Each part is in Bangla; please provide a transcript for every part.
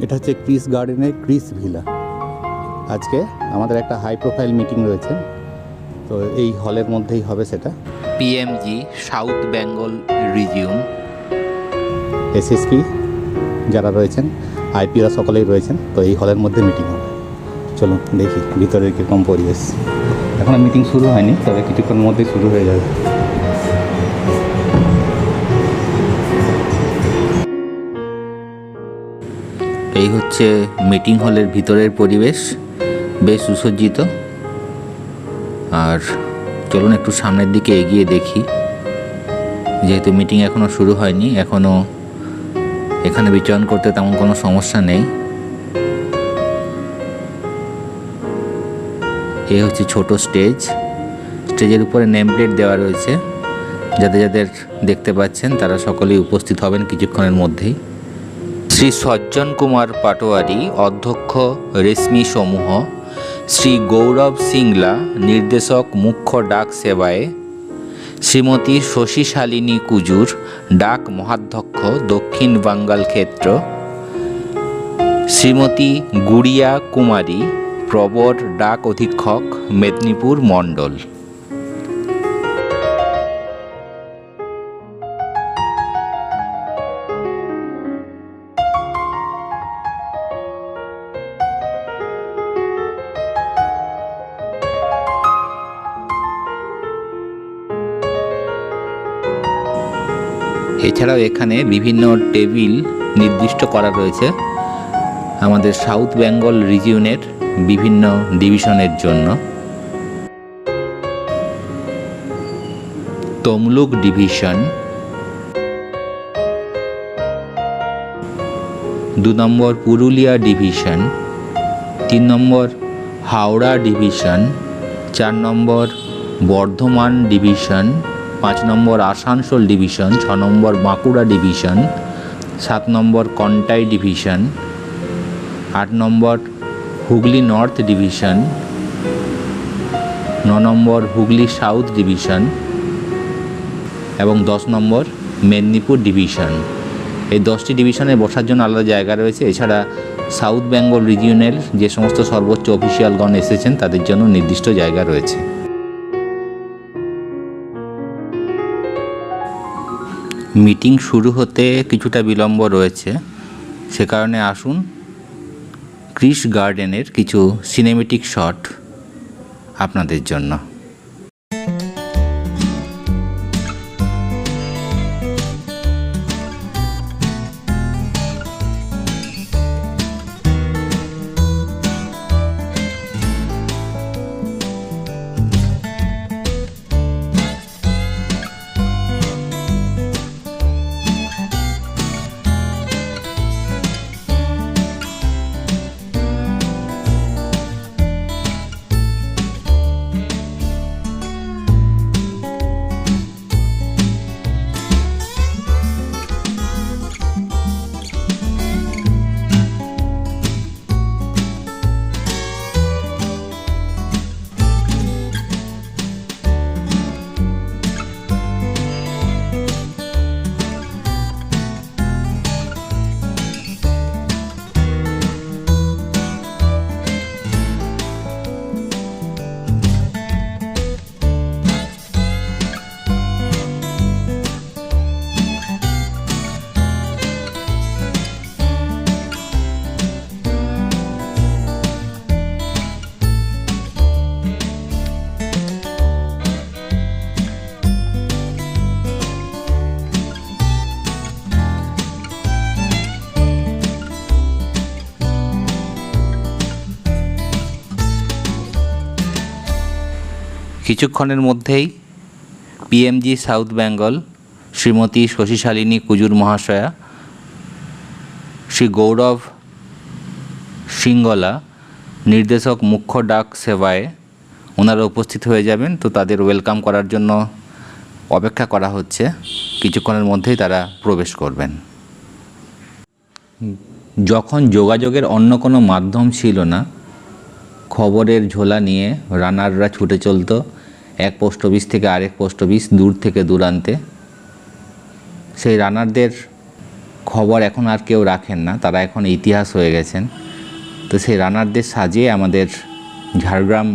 এটা হচ্ছে ক্রিস গার্ডেনের ক্রিস ভিলা। আজকে আমাদের একটা হাই প্রোফাইল মিটিং রয়েছে, তো এই হলের মধ্যেই হবে সেটা। PMG south Bengal region, SSP যারা রয়েছেন, আইপিরা সকলেই রয়েছেন, তো এই হলের মধ্যে মিটিং হবে। চলুন দেখি ভিতরে কীরকম পরিবেশ। এখন মিটিং শুরু হয়নি, তবে কিছুক্ষণের মধ্যেই শুরু হয়ে যাবে। এই হচ্ছে মিটিং হলের ভিতরের পরিবেশ, বেশ সুসজ্জিত। আর চলুন একটু সামনের দিকে এগিয়ে দেখি, যেহেতু মিটিং এখনও শুরু হয়নি, এখনও এখানে বিচরণ করতে তেমন কোনো সমস্যা নেই। এই হচ্ছে ছোট স্টেজ, স্টেজের উপরে নেম প্লেট দেওয়া রয়েছে, যাদের যাদের দেখতে পাচ্ছেন তারা সকলেই উপস্থিত হবেন কিছুক্ষণের মধ্যেই। শ্রী সজ্জন কুমার পাটোয়ারি অধ্যক্ষ রেশমি সমূহ, শ্রী গৌরব সিংলা নির্দেশক মুখ্য ডাক সেবায়, শ্রীমতী শশী শালিনী কুজুর ডাক মহাধ্যক্ষ দক্ষিণ বাঙ্গাল ক্ষেত্র, শ্রীমতী গুড়িয়া কুমারী প্রবর ডাক অধীক্ষক মেদিনীপুর মণ্ডল। এছাড়াও এখানে বিভিন্ন টেবিল নির্দিষ্ট করা রয়েছে আমাদের সাউথ বেঙ্গল রিজিয়নের বিভিন্ন ডিভিশনের জন্য। তমলুক ডিভিশন, 2 নম্বর পুরুলিয়া ডিভিশন, 3 নম্বর হাওড়া ডিভিশন, 4 নম্বর বর্ধমান ডিভিশন, 5 নম্বর আসানসোল ডিভিশন, 6 নম্বর বাঁকুড়া ডিভিশন, 7 নম্বর কন্টাই ডিভিশন, 8 নম্বর হুগলি নর্থ ডিভিশন, 9 নম্বর হুগলি সাউথ ডিভিশন এবং 10 নম্বর মেদিনীপুর ডিভিশন। এই 10টি ডিভিশনে বসার জন্য আলাদা জায়গা রয়েছে। এছাড়া সাউথ বেঙ্গল রিজিয়নের যে সমস্ত সর্বোচ্চ অফিসিয়ালগণ এসেছেন তাদের জন্য নির্দিষ্ট জায়গা রয়েছে। মিটিং শুরু হতে কিছুটা বিলম্ব রয়েছে, সে কারণে আসুন ক্রিস গার্ডেনের কিছু সিনেমেটিক শট আপনাদের জন্য। কিছুক্ষণের মধ্যেই পিএমজি সাউথ বেঙ্গল শ্রীমতী শশী শালিনী কুজুর মহাশয়া, শ্রী গৌরব সিংলা নির্দেশক মুখ্য ডাক সেবায় ওনারা উপস্থিত হয়ে যাবেন। তো তাদের ওয়েলকাম করার জন্য অপেক্ষা করা হচ্ছে, কিছুক্ষণের মধ্যেই তারা প্রবেশ করবেন। যখন যোগাযোগের অন্য কোনো মাধ্যম ছিল না, খবরের ঝোলা নিয়ে রানাররা ছুটে চলতো এক পোস্ট অফিস থেকে আরেক পোস্ট অফিস, দূর থেকে দূরান্তে। সেই রানারদের খবর এখন আর কেউ রাখেন না, তারা এখন ইতিহাস হয়ে গেছেন। তো সেই রানারদের সাজিয়ে আমাদের ঝাড়গ্রাম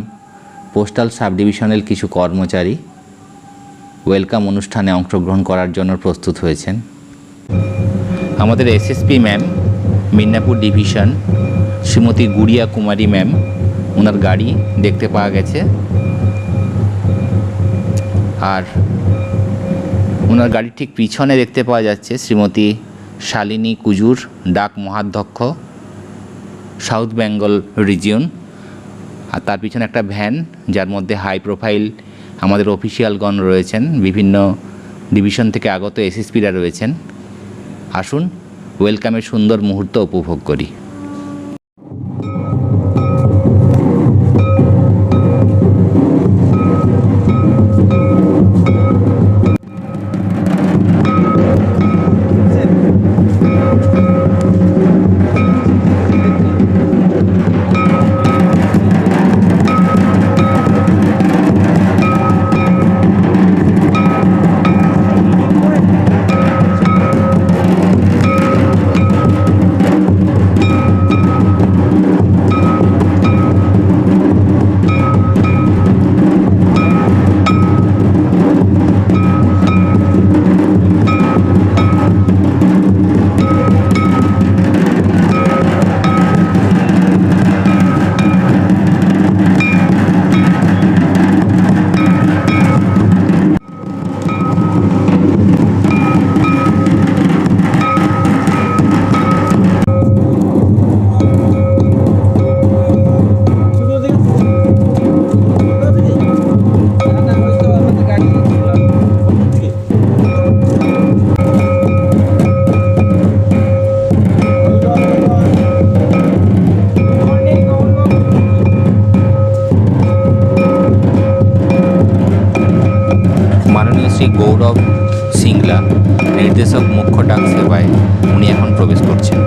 পোস্টাল সাব ডিভিশনের কিছু কর্মচারী ওয়েলকাম অনুষ্ঠানে অংশগ্রহণ করার জন্য প্রস্তুত হয়েছেন। আমাদের SSP ma'am, Midnapore division, Shrimati Guriya Kumari ma'am, ওনার গাড়ি দেখতে পাওয়া গেছে। আর ওনার গাড়ির ঠিক পিছনে দেখতে পাওয়া যাচ্ছে শ্রীমতী শালিনী কুজুর, ডাক মহাধ্যক্ষ, সাউথ বেঙ্গল রিজিয়ন। আর তার পিছনে একটা ভ্যান, যার মধ্যে হাই প্রোফাইল আমাদের অফিসিয়ালগণ রয়েছেন, বিভিন্ন ডিভিশন থেকে আগত এসএসপিরা রয়েছেন। আসুন ওয়েলকামের সুন্দর মুহূর্ত উপভোগ করি। মাননীয় শ্রী গৌরব সিংলা, নির্দেশক মুখ্য ডাক সেবায়, উনি এখন প্রবেশ করছেন।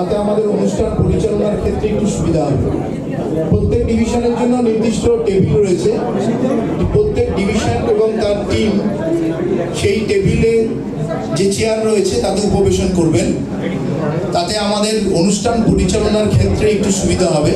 তাতে আমাদের অনুষ্ঠান পরিচালনার ক্ষেত্রে একটু সুবিধা হবে। প্রত্যেক ডিভিশনের জন্য নির্দিষ্ট টেবিল রয়েছে, প্রত্যেক ডিভিশন এবং তার টিম সেই টেবিলে যে চেয়ার রয়েছে তাতে উপবেশন করবেন, তাতে আমাদের অনুষ্ঠান পরিচালনার ক্ষেত্রে একটু সুবিধা হবে।